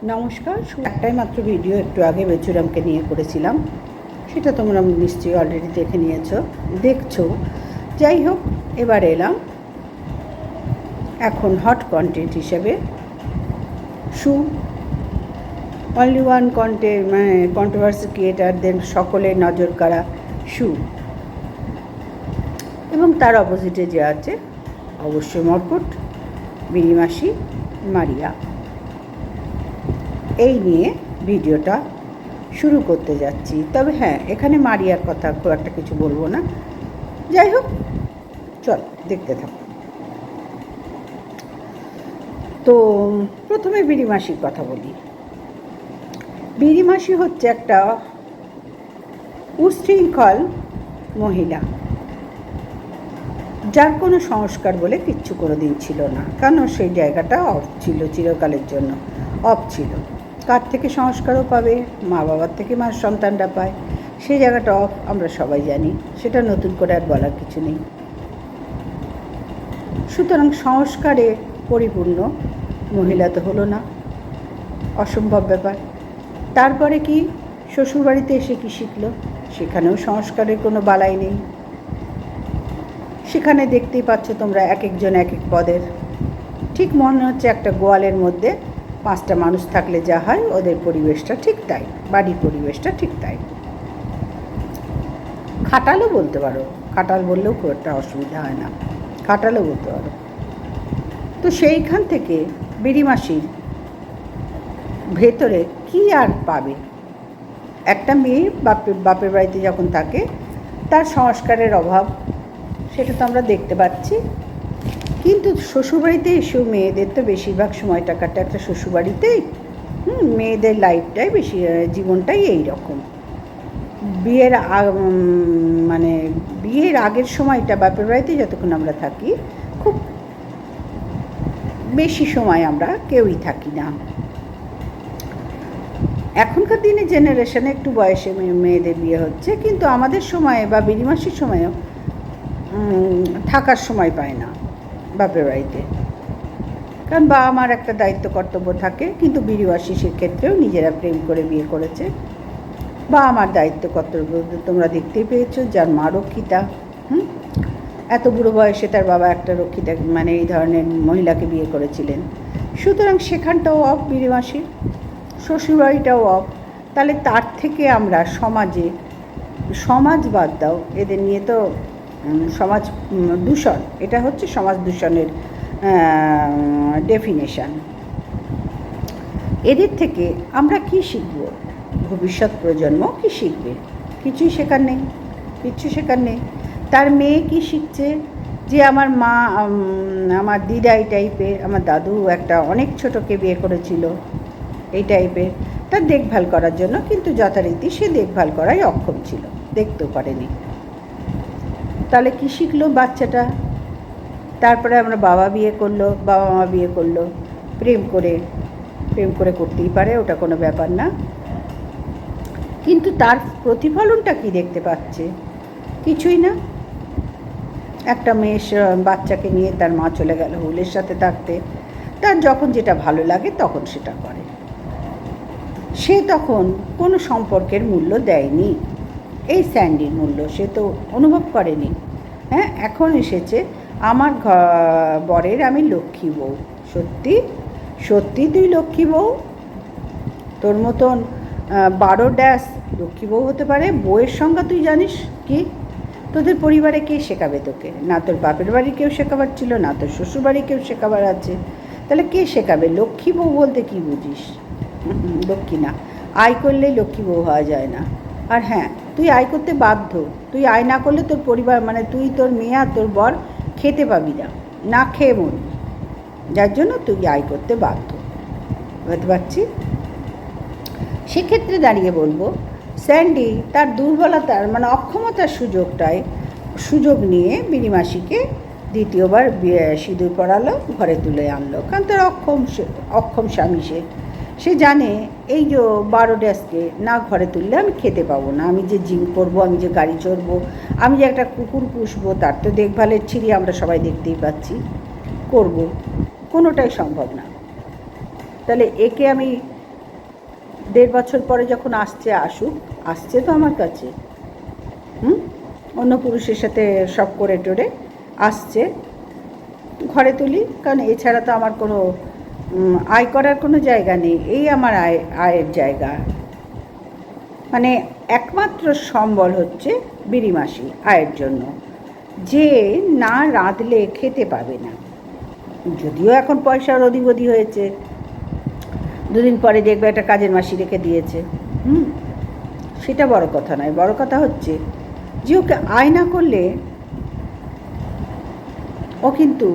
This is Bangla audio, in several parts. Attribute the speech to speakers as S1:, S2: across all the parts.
S1: নমস্কার। একটাই মাত্র ভিডিও একটু আগে বেচুরামকে নিয়ে করেছিলাম, সেটা তোমরা নিশ্চয়ই অলরেডি দেখছো। যাই হোক, এবার এলাম এখন হট কন্টেন্ট হিসেবে শু। অনলি ওয়ান কন্ট্রোভার্সি ক্রিয়েটারদের সকলের নজর কাড়া শু, এবং তার অপোজিটে যে আছে অবশ্যই মর্কট, বিড়িমাসি, মারিয়া। এই নিয়ে ভিডিওটা শুরু করতে যাচ্ছি। তবে হ্যাঁ, এখানে মারিয়ার কথা খুব একটা কিছু বলবো না। যাই হোক, চল দেখতে থাকো। তো প্রথমে বিড়িমাসির কথা বলি। বিড়িমাসি হচ্ছে একটা উচ্ছৃঙ্খল মহিলা, যার কোনো সংস্কার বলে কিচ্ছু কোনোদিন ছিল না, কারণ সেই জায়গাটা অফ ছিল, চিরকালের জন্য অফ ছিল। কার থেকে সংস্কারও পাবে? মা বাবার থেকে মা সন্তানরা পায়, সেই জায়গাটা অফ, আমরা সবাই জানি, সেটা নতুন করে আর বলার কিছু নেই। সুতরাং সংস্কারে পরিপূর্ণ মহিলা তো হলো না, অসম্ভব ব্যাপার। তারপরে কি শ্বশুরবাড়িতে এসে কি শিখলো? সেখানেও সংস্কারের কোনো বালাই নেই। সেখানে দেখতেই পাচ্ছ তোমরা, এক একজন এক এক পদের। ঠিক মনে হচ্ছে একটা গোয়ালের মধ্যে 5টা মানুষ থাকলে যা হয়, ওদের পরিবেশটা ঠিক তাই, বাড়ির পরিবেশটা ঠিক তাই। খাটালও বলতে পারো, খাটাল বললেও খুব একটা অসুবিধা হয় না, খাটালও বলতে পারো। তো সেইখান থেকে বিড়িমাসির ভেতরে কি আর পাবে? একটা মেয়ে বাপের বাড়িতে যখন থাকে, তার সংস্কারের অভাব, সেটা তো আমরা দেখতে পাচ্ছি। কিন্তু শ্বশুরবাড়িতে এসেও মেয়েদের তো বেশিরভাগ সময়টা কাটে একটা শ্বশুরবাড়িতেই। মেয়েদের লাইফটাই বেশি, জীবনটাই এই রকম। বিয়ের আগের সময়টা বাপের বাড়িতে যতক্ষণ আমরা থাকি, খুব বেশি সময় আমরা কেউই থাকি না। এখনকার দিনে জেনারেশনে একটু বয়সে মেয়েদের বিয়ে হচ্ছে, কিন্তু আমাদের সময়ে বা বিড়িমাসির সময়েও থাকার সময় পায় না বাপের বাড়িতে, কারণ বাবা মার একটা দায়িত্ব কর্তব্য থাকে। কিন্তু বিড়িমাসি সেক্ষেত্রেও নিজেরা প্রেম করে বিয়ে করেছে। বাবা মার দায়িত্ব কর্তব্য তোমরা দেখতেই পেয়েছো, যার মা রক্ষিতা, এত বুড়ো বয়সে তার বাবা একটা রক্ষিতা এই ধরনের মহিলাকে বিয়ে করেছিলেন। সুতরাং সেখানটাও অফ বিড়িমাসির, শ্বশুরবাড়িটাও অফ। তাহলে তার থেকে আমরা সমাজ বাদ দাও, এদের নিয়ে তো সমাজ দূষণ, এটা হচ্ছে সমাজ দূষণের ডেফিনেশান। এদের থেকে আমরা কি শিখব? ভবিষ্যৎ প্রজন্ম কি শিখবে? কিছুই শেখার নেই, কিচ্ছু শেখার নেই। তার মেয়ে কি শিখছে? যে আমার মা, আমার দিদা এই টাইপের, আমার দাদু একটা অনেক ছোটোকে বিয়ে করেছিল এই টাইপের, তার দেখভাল করার জন্য, কিন্তু যথারীতি সে দেখভাল করাই অক্ষম ছিল, দেখতেও পারেনি। তাহলে কী শিখলো বাচ্চাটা? তারপরে আমরা বাবা মা বিয়ে করলো, প্রেম করে করতেই পারে, ওটা কোনো ব্যাপার না। কিন্তু তার প্রতিফলনটা কি দেখতে পাচ্ছে? কিছুই না। একটা বাচ্চাকে নিয়ে তার মা চলে গেল হুলের সাথে থাকতে, তার যখন যেটা ভালো লাগে তখন সেটা করে। সে তখন কোনো সম্পর্কের মূল্য দেয়নি, এই স্যান্ডির মূল্য সে তো অনুভব করেনি। হ্যাঁ, এখন এসেছে আমার বরের আমি লক্ষ্মী বউ। সত্যি তুই লক্ষ্মী বউ? তোর মতন 12 লক্ষ্মী বউ হতে পারে? বউয়ের সংজ্ঞা তুই জানিস কি? তোদের পরিবারে কে শেখাবে তোকে? না তোর বাপের বাড়ি কেউ শেখাবার ছিল, না তোর শ্বশুরবাড়ি কেউ শেখাবার আছে। তাহলে কে শেখাবে? লক্ষ্মী বউ বলতে কী বুঝিস? লক্ষ্মী না, আয় করলেই লক্ষ্মী বউ হওয়া যায় না। আর হ্যাঁ, তুই আয় করতে বাধ্য। তুই আয় না করলে তোর পরিবার, তুই, তোর মেয়ে আর তোর বর খেতে পাবি না, না খেয়ে মরবি। যার জন্য তুই আয় করতে বাধ্য। বুঝতে পারছি। সেক্ষেত্রে দাঁড়িয়ে বলবো, স্যান্ডি তার দুর্বলতার অক্ষমতার সুযোগ নিয়ে বিড়িমাসিকে দ্বিতীয়বার সিঁদুর পরালো, ঘরে তুলে আনলো। কারণ তার অক্ষম স্বামী সে জানে এই যে 12 না ঘরে তুললে আমি খেতে পাবো না, আমি যে জিম করবো, আমি যে গাড়ি চড়বো, আমি যে একটা কুকুর পুষবো, তার তো দেখভালের ছিঁড়ি আমরা সবাই দেখতেই পাচ্ছি, করব, কোনোটাই সম্ভব না। তাহলে একে আমি 1.5 বছর পরে যখন আসছে আসুক, আসছে তো আমার কাছে, অন্য পুরুষের সাথে সব করে টোরে আসছে, ঘরে তুলি, কারণ এছাড়া তো আমার কোনো আয় করার কোনো জায়গা নেই। এই আমার আয়ের জায়গা, মানে একমাত্র সম্বল হচ্ছে বিড়ি মাসি আয়ের জন্য, যে না রাঁধলে খেতে পাবে না। যদিও এখন পয়সার অধিপতি হয়েছে, 2 দিন পরে দেখবে একটা কাজের মাসি রেখে দিয়েছে, সেটা বড় কথা নয়। বড় কথা হচ্ছে যে ওকে আয় না করলে ও কিন্তু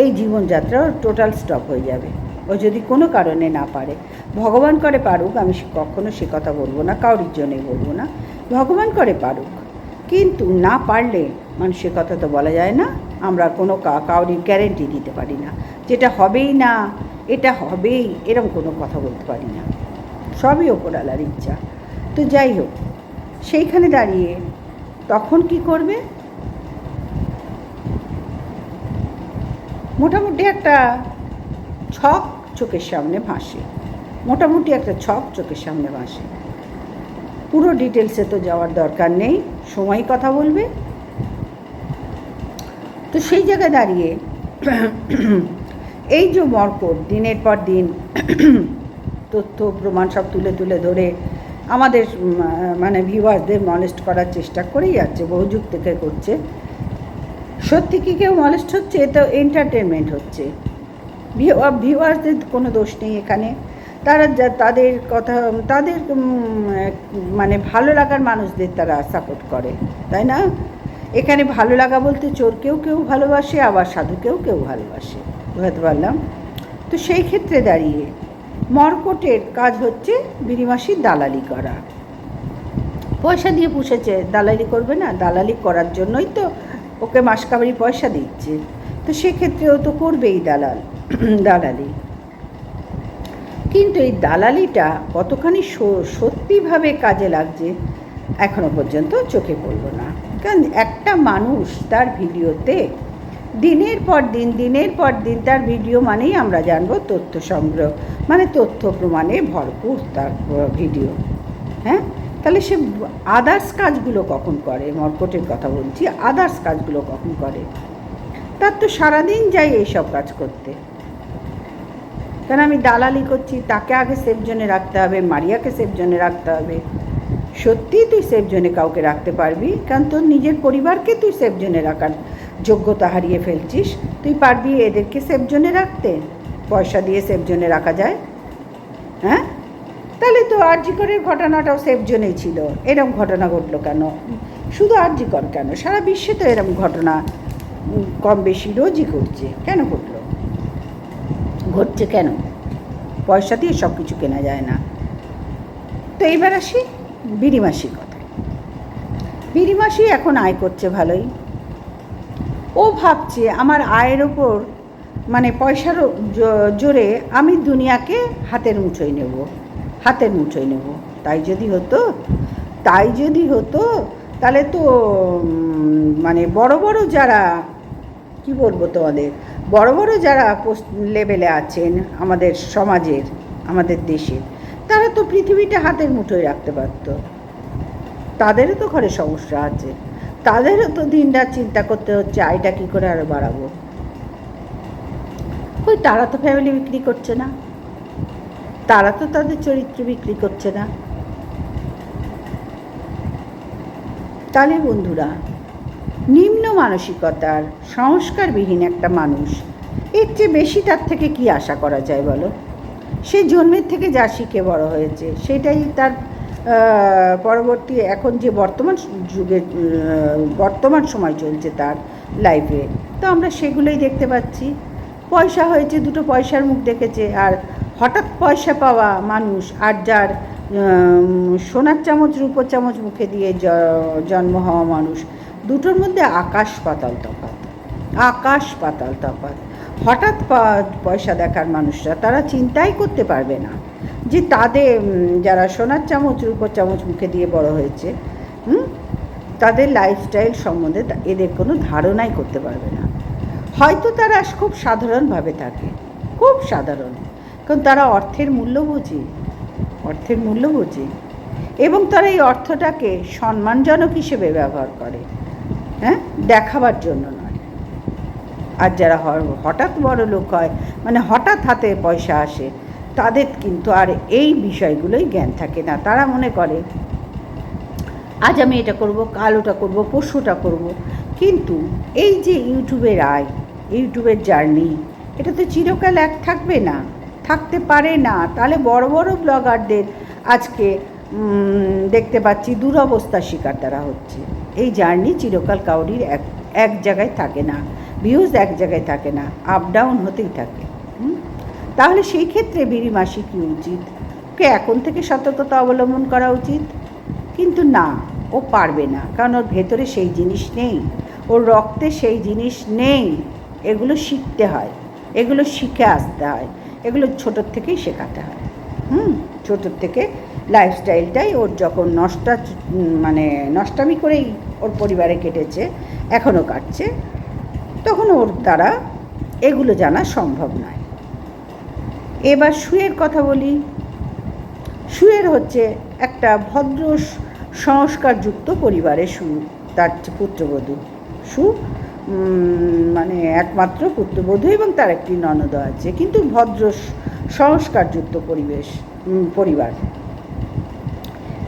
S1: এই জীবনযাত্রা টোটাল স্টপ হয়ে যাবে। ও যদি কোনো কারণে না পারে, ভগবান করে পারুক, আমি কখনো সে কথা বলবো না, কাউরির জন্যই বলবো না, ভগবান করে পারুক, কিন্তু না পারলে মানুষের কথা তো বলা যায় না। আমরা কোনো কাউরির গ্যারেন্টি দিতে পারি না, যেটা হবেই না, এটা হবেই, এরকম কোনো কথা বলতে পারি না। সবই ওপরওয়ালার ইচ্ছা। তো যাই হোক, সেইখানে দাঁড়িয়ে তখন কি করবে? মোটামুটি একটা ছক চোখের সামনে ভাসে, পুরো ডিটেলসে তো যাওয়ার দরকার নেই, সময় কথা বলবে। তো সেই জায়গায় দাঁড়িয়ে এই যে মর্কট দিনের পর দিন তথ্য প্রমাণ সব তুলে তুলে ধরে আমাদের মানে ভিউয়ার্সদের মলেস্ট করার চেষ্টা করেই যাচ্ছে, বহু যুগ থেকে করছে। সত্যি কি কেউ মলেস্ট হচ্ছে? এ তো এন্টারটেনমেন্ট হচ্ছে। ভিউয়ার্সদের কোনো দোষ নেই এখানে। তারা তাদের কথা, তাদের মানে ভালো লাগার মানুষদের তারা সাপোর্ট করে, তাই না? এখানে ভালো লাগা বলতে চোরকেও কেউ ভালোবাসে, আবার সাধুকেও কেউ ভালোবাসে, বুঝতে পারলাম। তো সেই ক্ষেত্রে দাঁড়িয়ে মর্কটের কাজ হচ্ছে বিড়ি মাসির দালালি করা। পয়সা দিয়ে পুষেছে, দালালি করবে না? দালালি করার জন্যই তো ওকে মাসকাবারি পয়সা দিচ্ছে, তো সেক্ষেত্রে ও তো করবেই দালালি। কিন্তু এই দালালিটা কতখানি সত্যিভাবে কাজে লাগছে এখনো পর্যন্ত চোখে পড়ল না। কারণ একটা মানুষ তার ভিডিওতে দিনের পর দিন তার ভিডিও মানেই আমরা জানবো তথ্য সংগ্রহ, মানে তথ্য প্রমাণে ভরপুর তার ভিডিও। হ্যাঁ, তাহলে সে আদার্স কাজগুলো কখন করে? মর্কটের কথা বলছি, আদার্স কাজগুলো কখন করে? তার তো সারাদিন যাই এইসব কাজ করতে। কারণ আমি দালালি করছি, তাকে আগে সেফ জোনে রাখতে হবে, মারিয়াকে সেফ জোনে রাখতে হবে। সত্যিই তুই সেফ জোনে কাউকে রাখতে পারবি? কারণ তোর নিজের পরিবারকে তুই সেফ জোনে রাখার যোগ্যতা হারিয়ে ফেলছিস। তুই পারবি এদেরকে সেফ জোনে রাখতে? পয়সা দিয়ে সেফ জোনে রাখা যায়? হ্যাঁ, তাহলে তো আরজি করের ঘটনাটাও সেফ জোনেই ছিল। এরকম ঘটনা ঘটলো কেন? শুধু আরজি কর কেন, সারা বিশ্বে তো এরকম ঘটনা কম বেশি রোজই ঘটছে। কেন ঘটছে কেন? পয়সা দিয়ে সব কিছু কেনা যায় না। তো এইবার আসি বিড়ি মাসির কথায়। বিড়ি মাসি এখন আয় করছে ভালোই। ও ভাবছে আমার আয়ের ওপর, মানে পয়সার জোরে আমি দুনিয়াকে হাতের মুঠোয় নেব। তাই যদি হতো তাহলে তো মানে বড় বড় যারা, কি বলবো তোমাদের, বড় বড় যারা পোস্ট লেভেলে আছেন আমাদের সমাজের, আমাদের দেশের, তারা তো পৃথিবীটা হাতের মুঠোয় রাখতে পারত। তাদেরও তো ঘরে সমস্যা আছে, তাদেরও তো দিনরাত চিন্তা করতে হচ্ছে আয়টা কী করে আরও বাড়াবো। ওই তারা তো ফ্যামিলি বিক্রি করছে না, তারা তো তাদের চরিত্র বিক্রি করছে না। তাহলে বন্ধুরা, নিম্ন মানসিকতার সংস্কারবিহীন একটা মানুষ, এর চেয়ে বেশি তার থেকে কি আশা করা যায় বলো? সে জন্মের থেকে যা শিখে বড় হয়েছে সেটাই তার পরবর্তী, এখন যে বর্তমান সময় চলছে তার লাইফে, তো আমরা সেগুলোই দেখতে পাচ্ছি। পয়সা হয়েছে, 2টো পয়সার মুখ দেখেছে, আর হঠাৎ পয়সা পাওয়া মানুষ আর যার সোনার চামচ রূপোর চামচ মুখে দিয়ে জন্ম হওয়া মানুষ, দুটোর মধ্যে আকাশ পাতাল তফাৎ। হঠাৎ পয়সা দেখার মানুষরা তারা চিন্তাই করতে পারবে না যে তাদের, যারা সোনার চামচ রূপোর চামচ মুখে দিয়ে বড় হয়েছে, তাদের লাইফস্টাইল সম্বন্ধে এদের কোনো ধারণাই করতে পারবে না। হয়তো তারা খুব সাধারণভাবে থাকে, খুব সাধারণ, কারণ তারা অর্থের মূল্য বোঝে। অর্থের মূল্য বোঝে এবং তারা এই অর্থটাকে সম্মানজনক হিসেবে ব্যবহার করে, হ্যাঁ, দেখাবার জন্য নয়। আর যারা হঠাৎ বড় লোক হয়, মানে হঠাৎ হাতে পয়সা আসে, তাদের কিন্তু আর এই বিষয়গুলোই জ্ঞান থাকে না। তারা মনে করে আজ আমি এটা করব, কাল ওটা করব, পরশু ওটা করব। কিন্তু এই যে ইউটিউবের আয়, ইউটিউবের জার্নি, এটা তো চিরকাল এক থাকবে না, থাকতে পারে না। তাহলে বড় বড় ব্লগারদের আজকে দেখতে পাচ্ছি দুরবস্থার শিকার তারা হচ্ছে। এই জার্নি চিরকাল কাউরির এক জায়গায় থাকে না, ভিউজ এক জায়গায় থাকে না, আপ ডাউন হতেই থাকে। তাহলে সেই ক্ষেত্রে বিড়ি মাসি কী উচিত? ওকে এখন থেকে সতর্কতা অবলম্বন করা উচিত। কিন্তু না, ও পারবে না, কারণ ওর ভেতরে সেই জিনিস নেই, ওর রক্তে সেই জিনিস নেই। এগুলো শিখতে হয়, এগুলো শিখে আসতে হয়, এগুলো ছোটোর থেকেই শেখাতে হয়। ছোটোর থেকে লাইফস্টাইলটাই ওর যখন নষ্টামি করেই ওর পরিবারে কেটেছে, এখনও কাটছে, তখন ওর দ্বারা এগুলো জানা সম্ভব নয়। এবার সুয়ের কথা বলি। সুয়ের হচ্ছে একটা ভদ্র সংস্কারযুক্ত পরিবারে তার পুত্রবধূ। একমাত্র পুত্রবধূ এবং তার একটি ননদ আছে, কিন্তু ভদ্র সংস্কারযুক্ত পরিবার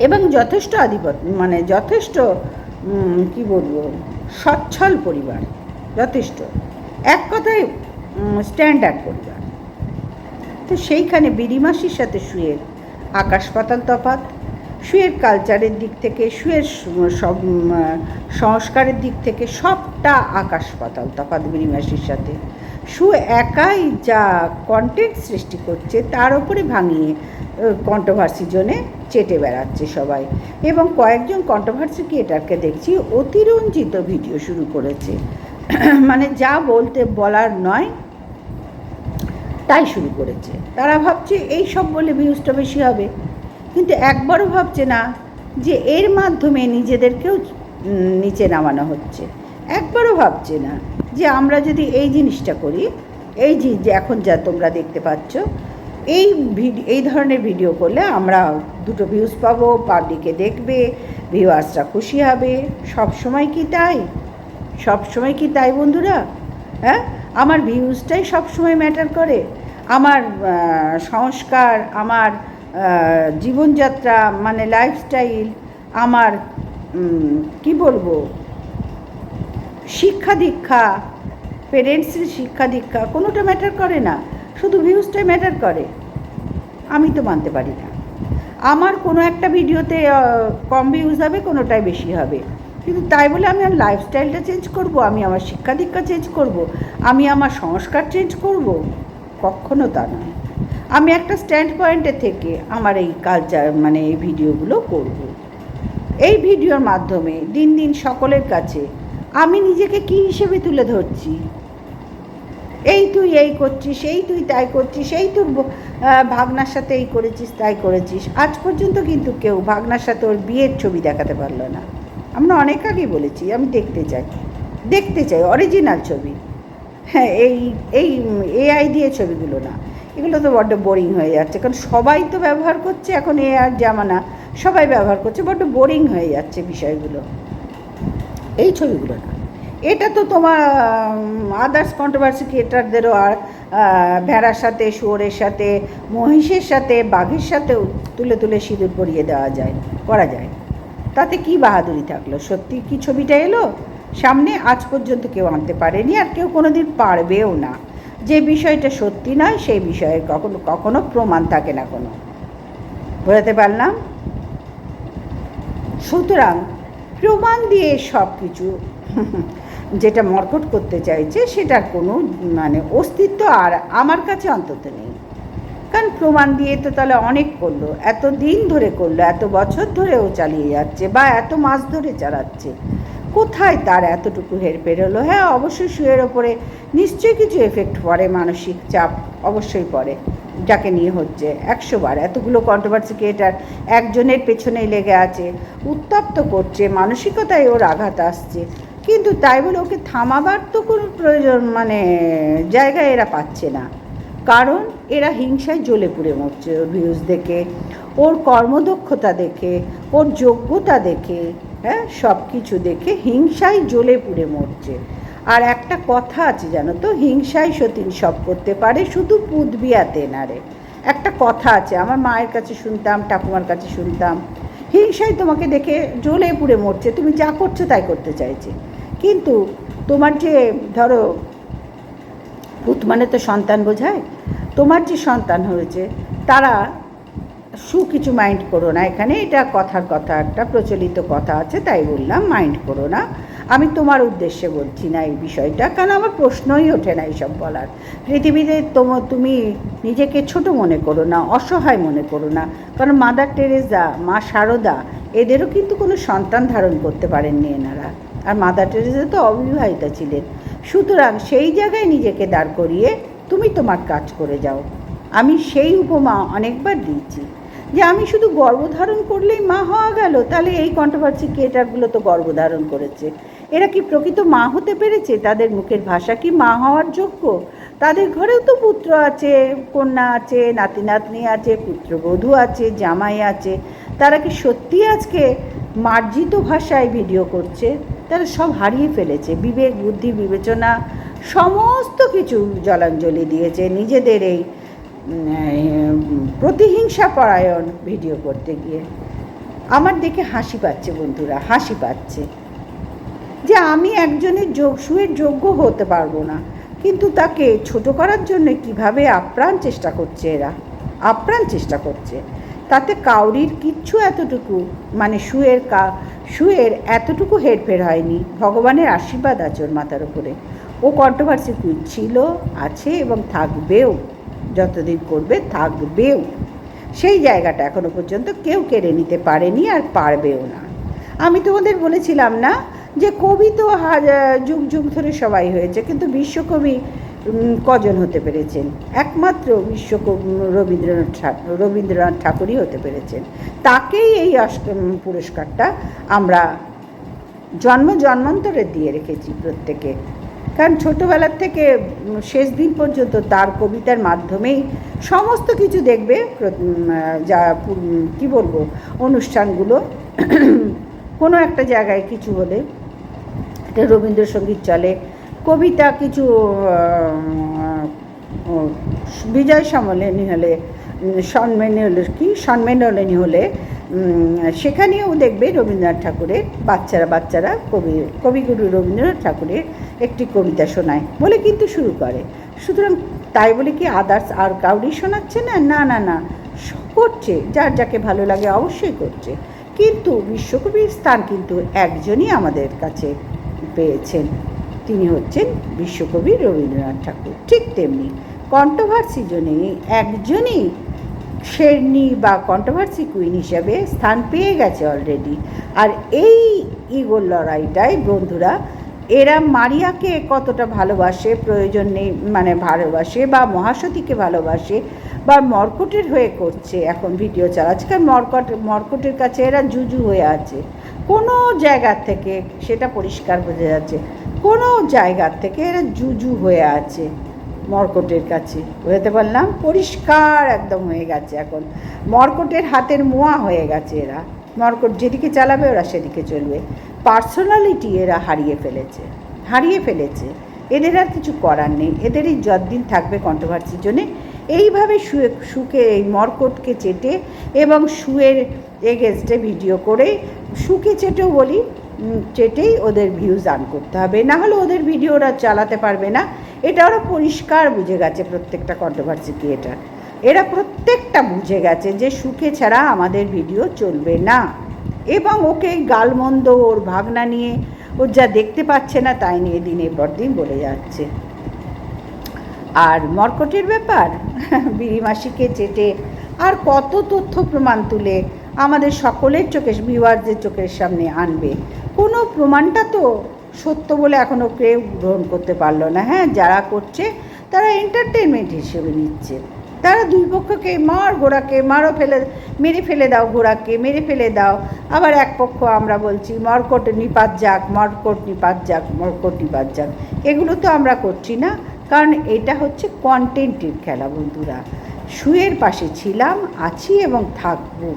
S1: এবং যথেষ্ট যথেষ্ট কি বলবো, সচ্ছল পরিবার, যথেষ্ট এক কথায় স্ট্যান্ডার্ড পরিবার। তো সেইখানে বিড়ি মাসির সাথে সুয়ের আকাশ পাতাল তফাৎ। সুয়ের কালচারের দিক থেকে, সুয়ের সব সংস্কারের দিক থেকে সবটা আকাশ পাতাল তফাৎ বিড়ি মাসির সাথে। সু একাই যা কন্টেন্ট সৃষ্টি করছে তার ওপরে ভাঙিয়ে কন্ট্রোভার্সি জোনে চেটে বেড়াচ্ছে সবাই। এবং কয়েকজন কন্ট্রোভার্সি ক্রিয়েটারকে দেখছি অতিরঞ্জিত ভিডিও শুরু করেছে, যা বলার নয় তাই শুরু করেছে। তারা ভাবছে এই সব বলে ভিউজটা বেশি হবে, কিন্তু একবারও ভাবছে না যে এর মাধ্যমে নিজেদেরকেও নিচে নামানো হচ্ছে। একবারও ভাবছে না যে আমরা যদি এই জিনিসটা করি, এই যে এখন যা তোমরা দেখতে পাচ্ছ, এই ধরনের ভিডিও করলে আমরা দুটো ভিউজ পাবো, পাবলিকে দেখবে, ভিউয়ার্সরা খুশি হবে। সবসময় কি তাই? সবসময় কি তাই বন্ধুরা? হ্যাঁ, আমার ভিউজটাই সবসময় ম্যাটার করে? আমার সংস্কার, আমার জীবনযাত্রা, লাইফস্টাইল, আমার কি বলবো, শিক্ষা দীক্ষা, পেরেন্টসের শিক্ষা দীক্ষা, কোনোটা ম্যাটার করে না, শুধু ভিউজটাই ম্যাটার করে? আমি তো মানতে পারি না। আমার কোনো একটা ভিডিওতে কম ভিউজ হবে, কোনোটাই বেশি হবে, কিন্তু তাই বলে আমি আমার লাইফস্টাইলটা চেঞ্জ করব, আমি আমার শিক্ষা দীক্ষা চেঞ্জ করব, আমি আমার সংস্কার চেঞ্জ করব? কখনো তা নয়। আমি একটা স্ট্যান্ড পয়েন্টে থেকে আমার এই কালচার এই ভিডিওগুলো করব। এই ভিডিওর মাধ্যমে দিন দিন সকলের কাছে আমি নিজেকে কী হিসেবে তুলে ধরছি? এই তুই এই করছিস, এই তুই তাই করছিস, এই তোর ভাগনার সাথে এই করেছিস, তাই করেছিস। আজ পর্যন্ত কিন্তু কেউ ভাগনার সাথে ওর বিয়ের ছবি দেখাতে পারলো না। আমরা অনেক আগেই বলেছি আমি দেখতে চাই অরিজিনাল ছবি। হ্যাঁ, এই এআই দিয়ে ছবিগুলো না। এগুলো তো বড্ড বোরিং হয়ে যাচ্ছে, কারণ সবাই তো ব্যবহার করছে এখন, এআই জামানা, সবাই ব্যবহার করছে, বড্ড বোরিং হয়ে যাচ্ছে বিষয়গুলো। এই ছবিগুলো না, এটা তো তোমার আদার্স কন্ট্রোভার্সি ক্রিয়েটারদেরও আর ভেড়ার সাথে, শুয়োরের সাথে, মহিষের সাথে, বাঘের সাথেও তুলে তুলে সিঁদুর পরিয়ে করা যায়। তাতে কি বাহাদুরি থাকলো? সত্যি কি ছবিটা এলো সামনে? আজ পর্যন্ত কেউ আনতে পারেনি, আর কেউ কোনোদিন পারবেও না। যে বিষয়টা সত্যি নয় সেই বিষয়ে কখনো প্রমাণ থাকে না কোনো। বোঝাতে পারলাম? সুতরাং প্রমাণ দিয়ে সব কিছু যেটা মর্কট করতে চাইছে সেটার কোনো অস্তিত্ব আর আমার কাছে অন্তত নেই। কারণ প্রমাণ দিয়ে তো তাহলে অনেক করলো, এত দিন ধরে করলো, এত বছর ধরেও চালিয়ে যাচ্ছে, বা এত মাস ধরে চালাচ্ছে, কোথায় তার এতটুকু হেরফের হলো? হ্যাঁ, অবশ্যই সুয়ের ওপরে নিশ্চয়ই কিছু এফেক্ট পড়ে, মানসিক চাপ অবশ্যই পড়ে, যাকে নিয়ে হচ্ছে 100 বার। এতগুলো কন্ট্রোভার্সি ক্রিয়েটার একজনের পেছনেই লেগে আছে, উত্তপ্ত করছে, মানসিকতায় ওর আঘাত আসছে, কিন্তু তাই বলে ওকে থামাবার তো কোনো প্রয়োজন জায়গায় এরা পাচ্ছে না। কারণ এরা হিংসায় জ্বলে পুড়ে মরছে ওর ভিউজ দেখে, ওর কর্মদক্ষতা দেখে, ওর যোগ্যতা দেখে, হ্যাঁ, সব কিছু দেখে হিংসায় জ্বলে পুড়ে মরছে। আর একটা কথা আছে জানো তো, হিংসায় সতীন সব করতে পারে, শুধু পুতবিয়াতে নারে। একটা কথা আছে, আমার মায়ের কাছে শুনতাম, ঠাকুমার কাছে শুনতাম, হিংসায় তোমাকে দেখে জ্বলে পুড়ে মরছে, তুমি যা করছো তাই করতে চাইছে। কিন্তু তোমার যে ধরো পুত মানে তো সন্তান বোঝায়, তোমার যে সন্তান হয়েছে তারা কিছু মাইন্ড করো না। এখানে এটা কথার কথা, একটা প্রচলিত কথা আছে, তাই বললাম মাইন্ড করো না। আমি তোমার উদ্দেশ্যে বলছি না এই বিষয়টা, কারণ আমার প্রশ্নই ওঠে না এইসব বলার। পৃথিবীতে তুমি নিজেকে ছোট মনে করো না, অসহায় মনে করো না, কারণ মাদার টেরেসা, মা শারদা, এদেরও কিন্তু কোনো সন্তান ধারণ করতে পারেননি এনারা। আর মাদার টেরেসা তো অবিবাহিতা ছিলেন। সুতরাং সেই জায়গায় নিজেকে দাঁড় করিয়ে তুমি তোমার কাজ করে যাও। আমি সেই উপমা অনেকবার দিয়েছি যে আমি শুধু গর্ভধারণ করলেই মা হওয়া গেল, তাহলে এই কন্ট্রোভার্সি ক্রিয়েটারগুলো তো গর্ভধারণ করেছে, এরা কি প্রকৃত মা হতে পেরেছে? তাদের মুখের ভাষা কি মা হওয়ার যোগ্য? তাদের ঘরেও তো পুত্র আছে, কন্যা আছে, নাতি নাতনি আছে, পুত্রবধূ আছে, জামাই আছে। তারা কি সত্যি আজকে মার্জিত ভাষায় ভিডিও করছে? তারা সব হারিয়ে ফেলেছে, বিবেক, বুদ্ধি, বিবেচনা সমস্ত কিছু জলাঞ্জলি দিয়েছে নিজেদের এই প্রতিহিংসা পরায়ণ ভিডিও করতে গিয়ে। আমার দেখে হাসি পাচ্ছে বন্ধুরা, হাসি পাচ্ছে যে আমি একজনের সুয়ের যোগ্য হতে পারবো না, কিন্তু তাকে ছোট করার জন্য কিভাবে আপ্রাণ চেষ্টা করছে এরা, আপ্রাণ চেষ্টা করছে। তাতে কাউরির কিচ্ছু এতটুকু মানে সুয়ের এতটুকু হেরফের হয়নি। ভগবানের আশীর্বাদ আছে ওর মাথার উপরে। ও কন্ট্রোভার্সি কুইন ছিল, আছে এবং থাকবেও, যতদিন করবে থাকবেও। সেই জায়গাটা এখনো পর্যন্ত কেউ কেড়ে নিতে পারেনি আর পারবেও না। আমি তোমাদের বলেছিলাম না যে কবি তো যুগ যুগ ধরে সবাই হয়েছে, কিন্তু বিশ্বকবি কজন হতে পেরেছেন? একমাত্র বিশ্বকবি রবীন্দ্রনাথ ঠাকুরই হতে পেরেছেন। তাকেই এই পুরস্কারটা আমরা জন্মান্তরে দিয়ে রেখেছি প্রত্যেকে। কারণ ছোটোবেলার থেকে শেষ দিন পর্যন্ত তার কবিতার মাধ্যমেই সমস্ত কিছু দেখবে, যা কী বলবো, অনুষ্ঠানগুলো কোনো একটা জায়গায় কিছু হলে একটা রবীন্দ্রসঙ্গীত চলে, কবিতা কিছু বিজয় সম্মেলনী হলে, সম্মেলনী হলে সেখানেও দেখবে রবীন্দ্রনাথ ঠাকুরের বাচ্চারা কবিগুরু রবীন্দ্রনাথ ঠাকুরের একটি কবিতা শোনায় বলে কিন্তু শুরু করে। সুতরাং তাই বলে কি আদার্স আর কাউরি শোনাচ্ছে না? না না না, করছে, যার যাকে ভালো লাগে অবশ্যই করছে। কিন্তু বিশ্বকবির স্থান কিন্তু একজনই আমাদের কাছে পেয়েছেন, তিনি হচ্ছেন বিশ্বকবি রবীন্দ্রনাথ ঠাকুর। ঠিক তেমনি কন্ট্রোভার্সি জন্যে একজনই শেরনি বা কন্ট্রোভার্সি কুইন হিসাবে স্থান পেয়ে গেছে অলরেডি। আর এই ইগোর লড়াইটাই বন্ধুরা, এরা মারিয়াকে কতটা ভালোবাসে প্রয়োজন নেই, মানে ভালোবাসে বা মহাসতীকে ভালোবাসে বা মর্কটের হয়ে করছে এখন ভিডিও চালাচ্ছে, কারণ মর্কটের কাছে এরা জুজু হয়ে আছে। কোনো জায়গার থেকে সেটা পরিষ্কার বোঝা যাচ্ছে, কোনো জায়গার থেকে এরা জুজু হয়ে আছে মর্কটের কাছে। বুঝতে পারলাম, পরিষ্কার একদম হয়ে গেছে এখন, মর্কটের হাতের মোয়া হয়ে গেছে এরা। মর্কট যেদিকে চালাবে ওরা সেদিকে চলবে। পার্সোনালিটি এরা হারিয়ে ফেলেছে। এদের আর কিছু করার নেই, এদেরই যতদিন থাকবে কন্ট্রোভার্সির জন্যে এইভাবে সুকে এই মর্কটকে চেটে এবং সুয়ের এগেনস্টে ভিডিও করে, সুকে চেটেও বলি, চেটেই ওদের ভিউজ আর্ন করতে হবে, না হলে ওদের ভিডিও ওরা চালাতে পারবে না। এটা ওরা পরিষ্কার বুঝে গেছে, প্রত্যেকটা কন্ট্রোভার্সি ক্রিয়েটার এরা প্রত্যেকটা বুঝে গেছে যে সুকে ছাড়া আমাদের ভিডিও চলবে না। এবং ওকে গালমন্দ, ওর ভাগনা নিয়ে, ওর যা দেখতে পাচ্ছে না তাই নিয়ে দিনের পর দিন বলে যাচ্ছে। আর মর্কটের ব্যাপার, বিড়িমাসিকে চেটে আর কত তথ্য প্রমাণ তুলে আমাদের সকলের চোখে, ভিউয়ারদের চোখের সামনে আনবে। কোনো প্রমাণটা তো সত্য বলে এখনও কেউ গ্রহণ করতে পারলো না। হ্যাঁ, যারা করছে তারা এন্টারটেনমেন্ট হিসেবে নিচ্ছে। তারা দুই পক্ষকে ঘোড়াকে মেরে ফেলে দাও, ঘোড়াকে মেরে ফেলে দাও। আবার এক পক্ষ আমরা বলছি মর্কট নিপাত যাক, মর্কট নিপাত যাক। এগুলো তো আমরা করছি না, কারণ এটা হচ্ছে কন্টেন্টের খেলা বন্ধুরা। সুয়ের পাশে ছিলাম, আছি এবং থাকবো।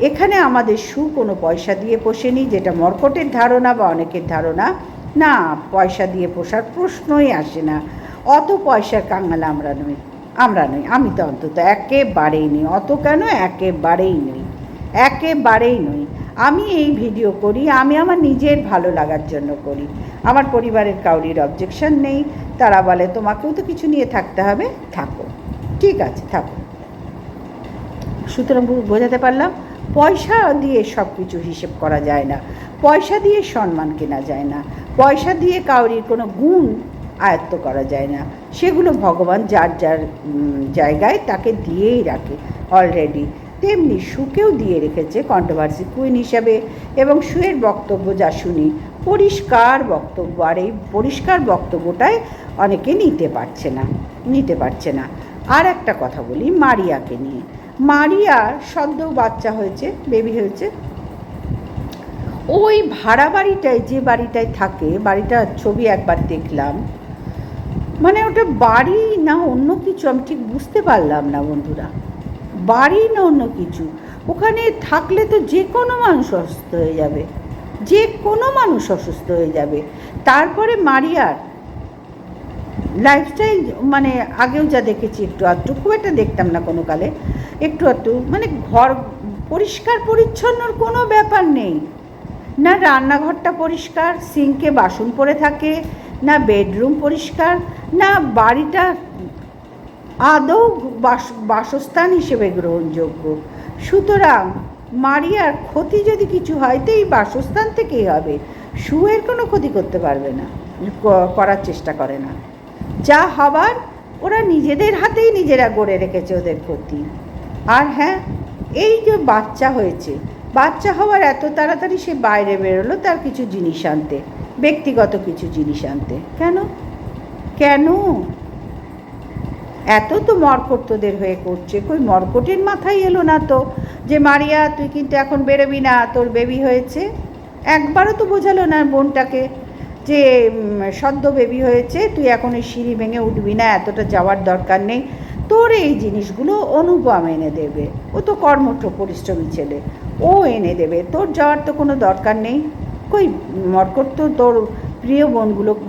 S1: এখানে আমাদের সু কোনো পয়সা দিয়ে পোষেনি, যেটা মর্কটের ধারণা বা অনেকের ধারণা। না, পয়সা দিয়ে পোষার প্রশ্নই আসে না। অত পয়সার কাঙাল আমরা নই। আমি তো অন্তত একেবারেই নই। অত কেন, একেবারেই নই। আমি এই ভিডিও করি, আমি আমার নিজের ভালো লাগার জন্য করি। আমার পরিবারের কাউরির অবজেকশন নেই। তারা বলে তোমাকেও তো কিছু নিয়ে থাকতে হবে, থাকো, ঠিক আছে থাকো। সুতরাং বোঝাতে পারলাম, পয়সা দিয়ে সব কিছু হিসেব করা যায় না, পয়সা দিয়ে সম্মান কেনা যায় না, পয়সা দিয়ে কাউরির কোনো গুণ আয়ত্ত করা যায় না। সেগুলো ভগবান যার যার জায়গায় তাকে দিয়েই রাখে অলরেডি। তেমনি সুকেও দিয়ে রেখেছে কন্ট্রোভার্সি কুইন হিসাবে। এবং সুয়ের বক্তব্য যা শুনি, পরিষ্কার বক্তব্য, আর এই পরিষ্কার বক্তব্যটাই অনেকে নিতে পারছে না। আর একটা কথা বলি মারিয়াকে নিয়ে। মারিয়ার সদ্য বাচ্চা হয়েছে, বেবি হয়েছে। ওই ভাড়া বাড়িটায়, যে বাড়িটায় থাকে, বাড়িটার ছবি একবার দেখলাম, মানে ওটা বাড়ি না অন্য কিছু আমি ঠিক বুঝতে পারলাম না বন্ধুরা। বাড়ি না অন্য কিছু, ওখানে থাকলে তো যে কোনো মানুষ অসুস্থ হয়ে যাবে। তারপরে মারিয়ার লাইফস্টাইল, মানে আগেও যা দেখেছি একটু আধটু, খুব একটা দেখতাম না কোনো কালে, একটু আধটু, মানে ঘর পরিষ্কার পরিচ্ছন্নর কোনো ব্যাপার নেই। না রান্নাঘরটা পরিষ্কার, সিঙ্কে বাসন পড়ে থাকে, না বেডরুম পরিষ্কার, না বাড়িটা আদৌ বাসস্থান হিসেবে গ্রহণযোগ্য। সুতরাং মারিয়ার ক্ষতি যদি কিছু হয় তো এই বাসস্থান থেকেই হবে। সুয়ের কোনো ক্ষতি করতে পারবে না, করার চেষ্টা করে না। যা হবার ওরা নিজেদের হাতেই নিজেরা গড়ে রেখেছে ওদের ক্ষতি। আর হ্যাঁ, এই যে বাচ্চা হয়েছে, বাচ্চা হওয়ার এত তাড়াতাড়ি সে বাইরে বেরোলো তার কিছু জিনিস আনতে, ব্যক্তিগত কিছু জিনিস আনতে। কেন এত তো মর্কট তোদের হয়ে করছে, কই মর্কটের মাথায় এলো না তো যে মারিয়া তুই কিন্তু এখন বেরোবি না, তোর বেবি হয়েছে। একবারও তো বোঝালো না বোনটাকে যে সদ্য বেবি হয়েছে, তুই এখন এই সিঁড়ি ভেঙে উঠবি না, এতটা যাওয়ার দরকার নেই। তোর এই জিনিসগুলো অনুপম এনে দেবে, ও তো কর্মঠ পরিশ্রমী ছেলে, ও এনে দেবে, তোর যাওয়ার তো কোনো দরকার নেই। কই মর্কট তো তোর প্রিয়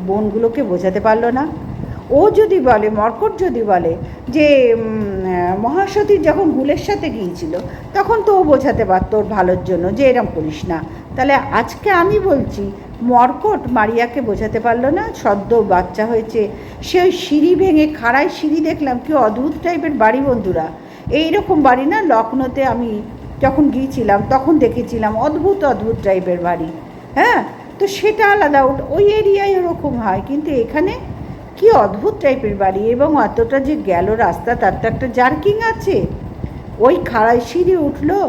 S1: বোনগুলোকে বোঝাতে পারলো না। ও যদি বলে, মর্কট যদি বলে যে মহাসতী যখন গুলের সাথে গিয়েছিল তখন তো ও বোঝাতে পারত ওর ভালোর জন্য যে এরম করিস না। তাহলে আজকে আমি বলছি মর্কট মারিয়াকে বোঝাতে পারলো না, সদ্য বাচ্চা হয়েছে, সে ওই সিঁড়ি ভেঙে, খাড়ায় সিঁড়ি দেখলাম, কি অদ্ভুত টাইপের বাড়ি বন্ধুরা। এইরকম বাড়ি না লখনৌতে আমি যখন গিয়েছিলাম তখন দেখেছিলাম, অদ্ভুত টাইপের বাড়ি। হ্যাঁ, তো সেটা আলাদা, ওই এরিয়ায় ওরকম হয়, কিন্তু এখানে কি অদ্ভুত টাইপের বাড়ি। এবং অতটা যে গেল রাস্তা, তার তো একটা জার্কিং আছে। ওই খাড়াই সিঁড়ি উঠলো,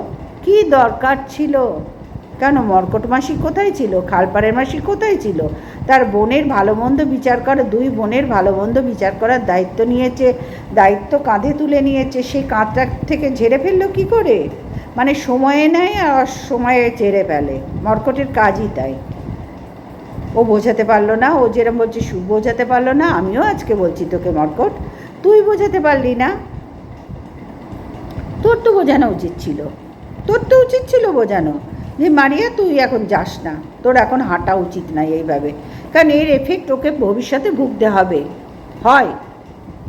S1: কি দরকার ছিল? কেন মর্কট মাসি কোথায় ছিল? খালপাড়ের মাসি কোথায় ছিল? তার বোনের ভালো মন্দ বিচার করে, দুই বোনের ভালো মন্দ বিচার করার দায়িত্ব নিয়েছে, দায়িত্ব কাঁধে তুলে নিয়েছে, সেই কাঁধটা থেকে ঝেড়ে ফেললো কি করে? মানে সময়ে নেয় আর সময়ে ঝেড়ে ফেলে, মর্কটের কাজই তাই। ও বোঝাতে পারলো না, ও যেরকম বলছে বোঝাতে পারলো না। আমিও আজকে বলছি তোকে মর্কট, তুই বোঝাতে পারলি না। তোর তো বোঝানো উচিত ছিল, বোঝানো যে মারিয়া তুই এখন যাস না, তোর এখন হাঁটা উচিত না এইভাবে, কারণ এর এফেক্ট ওকে ভবিষ্যতে ভুগতে হবে। হয়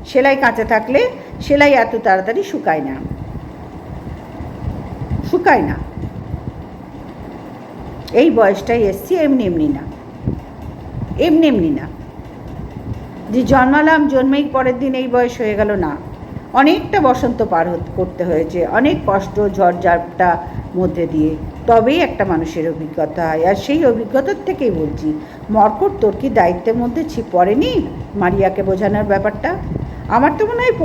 S1: সেলাই কাঁচা থাকলে সেলাই এত তাড়াতাড়ি শুকায় না, এই বয়সটাই এসছি, এমনি না যে জন্মালাম, জন্মেই পরের দিন এই বয়স হয়ে গেল, না। অনেকটা বসন্ত পার করতে হয়েছে, অনেক কষ্ট ঝড়ঝাপটা মধ্যে দিয়ে, তবেই একটা মানুষের অভিজ্ঞতা হয়। আর সেই অভিজ্ঞতার থেকেই বলছি, মর্কট তোর কি দায়িত্বের মধ্যে পড়েনি মারিয়াকে বোঝানোর ব্যাপারটা? আমার তো মনে হয়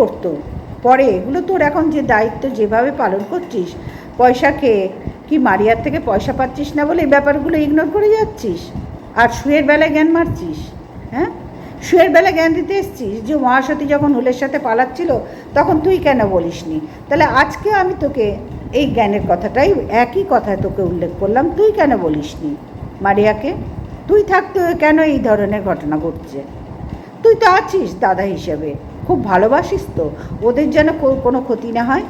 S1: পরে এগুলো তোর এখন যে দায়িত্ব যেভাবে পালন করছিস, পয়সা খেয়ে কি মারিয়ার থেকে পয়সা পাচ্ছিস না বলে এই ব্যাপারগুলো ইগনোর করে যাচ্ছিস, আর শুয়ের বেলায় জ্ঞান মারছিস। হ্যাঁ, শুয়ের বেলা জ্ঞান দিতে এসছিস যে মহাসতী যখন হুলের সাথে পালাচ্ছিল তখন তুই কেন বলিসনি? তাহলে আজকে আমি তোকে এই জ্ঞানের কথাটাই, একই কথায় তোকে উল্লেখ করলাম, তুই কেন বলিসনি মারিয়াকে? তুই থাকতে কেন এই ধরনের ঘটনা ঘটছে? তুই তো আছিস দাদা হিসেবে, খুব ভালোবাসিস তো? ওদের যেন কোনো ক্ষতি না হয়,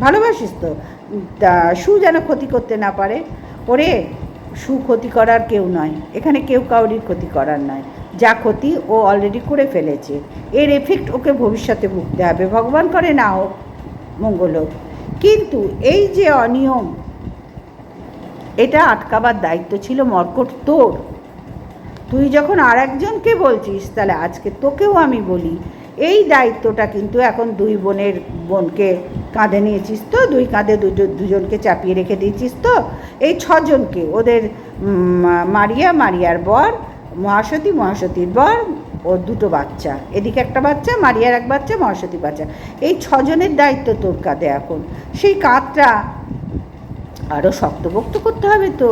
S1: ভালোবাসিস তো? তা সু যেন ক্ষতি করতে না পারে। ওরে, সু ক্ষতি করার কেউ নয়, এখানে কেউ কাউরির ক্ষতি করার নয়। যা ক্ষতি ও অলরেডি করে ফেলেছে, এর এফেক্ট ওকে ভবিষ্যতে ভুগতে হবে। ভগবান করে না হোক, মঙ্গল হোক। কিন্তু এই যে অনিয়ম, এটা আটকাবার দায়িত্ব ছিল মর্কট তোর। তুই যখন আর একজনকে বলছিস, তাহলে আজকে তোকেও আমি বলি, এই দায়িত্বটা কিন্তু এখন দুই বোনকে কাঁধে নিয়েছিস তো, দুই কাঁধে দুজনকে চাপিয়ে রেখে দিয়েছিস তো। এই ছজনকে, ওদের মারিয়ার বর, মহাসতীর বর, ওর দুটো বাচ্চা, এদিকে একটা বাচ্চা, মারিয়ার এক বাচ্চা, মহাসতী বাচ্চা, এই ছজনের দায়িত্ব তোর কাঁধে এখন। সেই কাঁধটা আরও শক্তপোক্ত করতে হবে তো।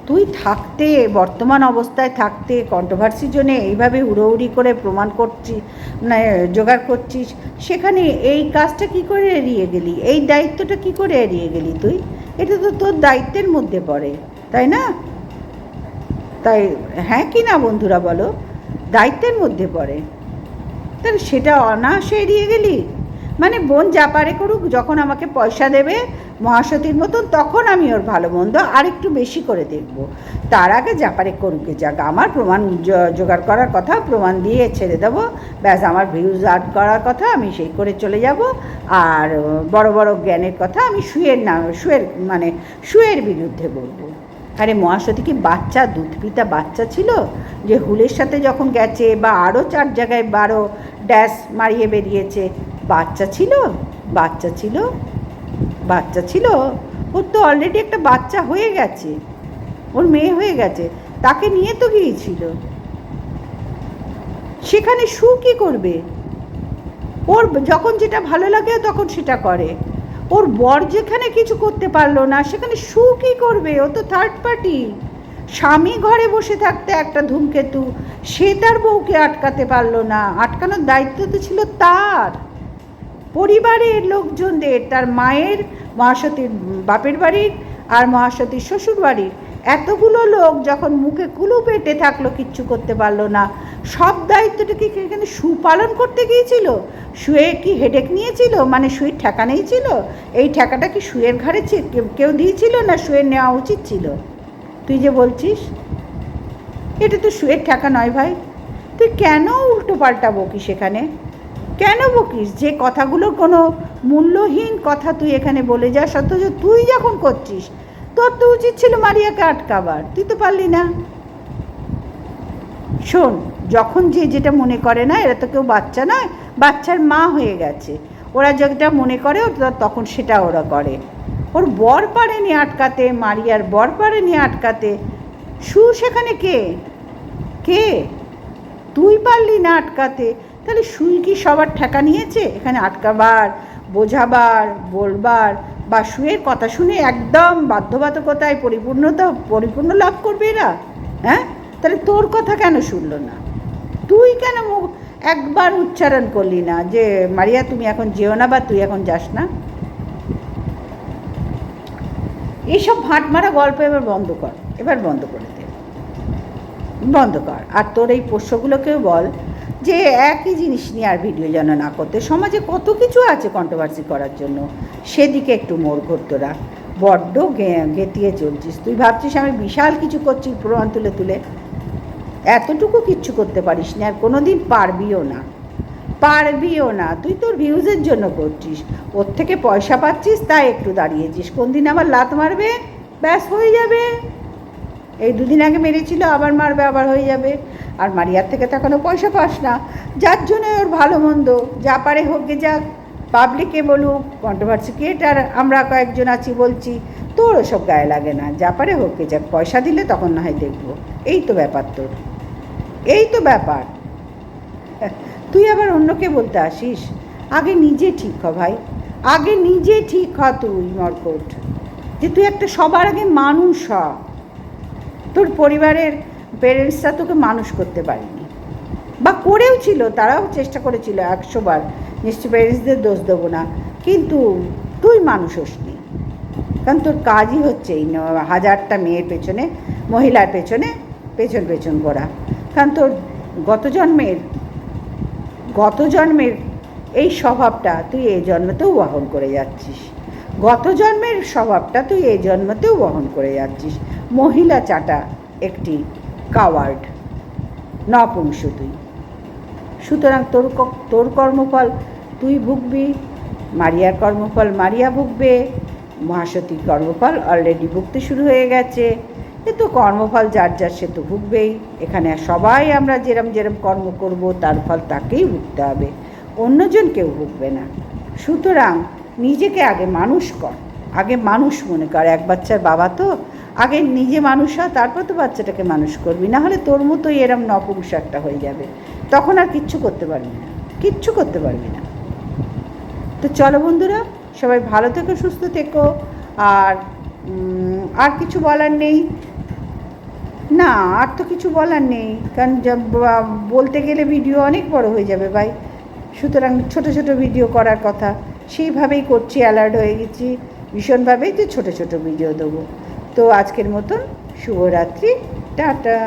S1: তুই থাকতে, বর্তমান অবস্থায় থাকতে, কন্ট্রোভার্সি জন্যে এইভাবে হুড়োহুড়ি করে প্রমাণ করছিস, মানে জোগাড় করছিস, সেখানে এই কাজটা কী করে এড়িয়ে গেলি? এই দায়িত্বটা কী করে এড়িয়ে গেলি তুই? এটা তো তোর দায়িত্বের মধ্যে পড়ে, তাই না? তাই হ্যাঁ কি না বন্ধুরা বলো? দায়িত্বের মধ্যে পড়ে, তাহলে সেটা অনায়াসে এড়িয়ে গেলি। মানে বোন যা পারে করুক, যখন আমাকে পয়সা দেবে মহাসতীর মতন, তখন আমি ওর ভালো মন্দ আর একটু বেশি করে দেখব। তার আগে যা পারে করুকে যাক, আমার প্রমাণ জোগাড় করার কথা, প্রমাণ দিয়ে ছেড়ে দেবো, ব্যাস। আমার ভিউজ আর্ট করার কথা আমি সেই করে চলে যাব। আর বড় বড় জ্ঞানের কথা আমি সুয়ের বিরুদ্ধে বলবো। আরে মহাসতী কি বাচ্চা, দুধ পিতা বাচ্চা ছিল যে হুলের সাথে যখন গেছে, বা আরও 4 জায়গায় 12 ড্যাশ মারিয়ে বেরিয়েছে? বাচ্চা ছিল? ওর তো অলরেডি একটা বাচ্চা হয়ে গেছে, ওর মেয়ে হয়ে গেছে, তাকে নিয়ে তো গিয়েছিল। সেখানে সু কী করবে? ওর যখন যেটা ভালো লাগে তখন সেটা করে। ওর বর যেখানে কিছু করতে পারলো না, সেখানে সু কী করবে? ও তো থার্ড পার্টি। স্বামী ঘরে বসে থাকতে একটা ধূমকেতু, সে তার বউকে আটকাতে পারলো না। আটকানোর দায়িত্ব তো ছিল তার, পরিবারের লোকজনদের, তার মায়ের, মহাসতীর বাপের বাড়ির আর মহাসতীর শ্বশুর বাড়ির এতগুলো লোক যখন মুখে কুলু পেটে থাকলো, কিচ্ছু করতে পারলো না। সব দায়িত্বটা কি এখানে সু পালন করতে গিয়েছিল? শুয়ে কি হেডেক নিয়েছিল? মানে শুয়ের ঠেকা নিয়েছিল? এই ঠেকাটা কি শুয়ের ঘাড়ে কেউ দিয়েছিল, না শুয়ের নেওয়া উচিত ছিল? তুই যে বলছিস এটা তো শুয়ের ঠেকা নয় ভাই। তুই কেন উল্টো পাল্টা বকিস এখানে? কেন বকিস? যে কথাগুলোর কোনো মূল্যহীন কথা তুই এখানে বলে যাস, অথচ তুই যখন করছিস, তোর তো উচিত ছিল মারিয়াকে আটকাবার, তুই তো পারলি না। শোন, যখন যে যেটা মনে করে না, এরা তো কেউ বাচ্চা নয়, বাচ্চার মা হয়ে গেছে, ওরা যেটা মনে করে তখন সেটা ওরা করে। ওর বর পারেনি আটকাতে, মারিয়ার বর পারেনি আটকাতে, সু সেখানে কে? তুই পারলি না আটকাতে, তাহলে সুই কি সবার ঠেকা নিয়েছে এখানে আটকাবার, বোঝাবার, বলবার, বা সুয়ের কথা শুনে একদম বাধ্যবাধকতায় পরিপূর্ণ লাভ করবে এরা? হ্যাঁ, তাহলে তোর কথা কেন শুনলো না? তুই কেন মুখ একবার উচ্চারণ করলি না যে মারিয়া তুমি এখন যেও না, বা তুই এখন যাস না? এইসব ভাট মারা গল্প এবার বন্ধ কর, বন্ধ করে দে, বন্ধ কর। আর তোর এই পোষ্যগুলোকেও বল যে একই জিনিস নিয়ে আর ভিডিও যেন না করতে। সমাজে কত কিছু আছে কন্ট্রোভার্সি করার জন্য, সেদিকে একটু মোড় ঘুরতে রাখ। বড্ড গেঁতিয়ে চলছিস। তুই ভাবছিস আমি বিশাল কিছু করছি প্রমাণ তুলে, এতটুকু কিচ্ছু করতে পারিস না, আর কোনো দিন পারবিও না। তুই তোর ভিউজের জন্য করছিস, ওর থেকে পয়সা পাচ্ছিস, তাই একটু দাঁড়িয়েছিস। কোন দিন আবার লাত মারবে, ব্যাস হয়ে যাবে। এই 2 দিন আগে মেরেছিল, আবার মারবে, আবার হয়ে যাবে। আর মারিয়ার থেকে তো এখনও পয়সা পাস না, যার জন্য ওর ভালো মন্দ যা পারে হোক গে যাক, পাবলিকে বলুক, কন্ট্রোভার্সি ক্রিয়েটার আমরা কয়েকজন আছি বলছি, তোর ওসব গায়ে লাগে না, যা পারে হোক গে যাক। পয়সা দিলে তখন না হয় দেখবো। এই তো ব্যাপার তোর, এই তো ব্যাপার। তুই আবার অন্যকে বলতে আসিস? আগে নিজে ঠিক হ ভাই, আগে নিজে ঠিক হ তুই মর্কট, যে তুই একটা সবার আগে মানুষ হ। তোর পরিবারের পেরেন্টসরা তোকে মানুষ করতে পারেনি, বা করেও ছিল, তারাও চেষ্টা করেছিল 100 বার, নিশ্চয় পেরেন্টসদের দোষ দেবো না, কিন্তু তুই মানুষ হসনি। কারণ তোর কাজই হচ্ছে এই 1000টা মেয়ের পেছনে, মহিলার পেছনে ঘোরা। কারণ তোর গত জন্মের এই স্বভাবটা তুই এই জন্মতেও বহন করে যাচ্ছিস, গত জন্মের স্বভাবটা তুই এই জন্মতেও বহন করে যাচ্ছিস। মহিলা চাটা একটি কাওয়ার্ড, নপুংস তুই। সুতরাং তোর কর্মফল তুই ভুগবি, মারিয়ার কর্মফল মারিয়া ভুগবে, মহাসতীর কর্মফল অলরেডি ভুগতে শুরু হয়ে গেছে। এ তো কর্মফল যার যার সে তো ভুগবেই। এখানে সবাই আমরা যেরম কর্ম করব তার ফল তাকেই ভুগতে হবে, অন্যজন কেউ ভুগবে না। সুতরাং নিজেকে আগে মানুষ কর, আগে মানুষ মনে কর। এক বাচ্চার বাবা তো, আগে নিজে মানুষ হ, তারপর তো বাচ্চাটাকে মানুষ করবি, না হলে তোর মতোই এরম নপুংস একটা হয়ে যাবে, তখন আর কিচ্ছু করতে পারবি না, কিচ্ছু করতে পারবি না। তো চলো বন্ধুরা, সবাই ভালো থেকো, সুস্থ থেকো। আর কিছু বলার নেই, না আর তো কিছু বলার নেই, কারণ বলতে গেলে ভিডিও অনেক বড় হয়ে যাবে ভাই। সুতরাং ছোট ছোট ভিডিও করার কথা, সেইভাবেই করছি, অ্যালার্ট হয়ে গেছি ভীষণভাবেই, যে ছোট ছোট ভিডিও দেবো। তো আজকের মতন শুভরাত্রি, টাটা।